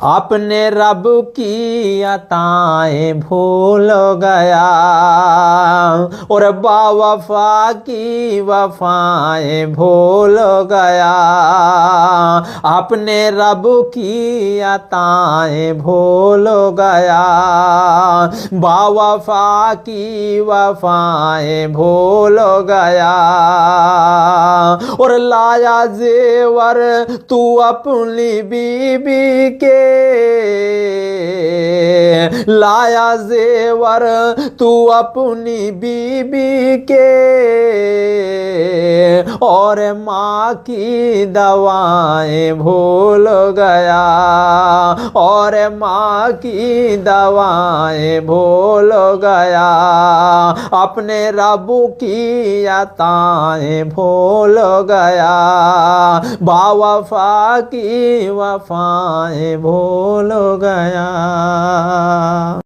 अपने रब की अताएं भूल गया और बावफा की वफाएं भूल गया। अपने रब की अताएं भूल गया, बावफा की वफाएं भूल गया। और लाया जेवर तू अपनी बीबी के, लाया जेवर तू अपनी बीबी के, और माँ की दवाएं भूल गया, और माँ की दवाएं भूल गया। अपने रब की अताएं भूल गया, बावफा की वफाएं भूल गया।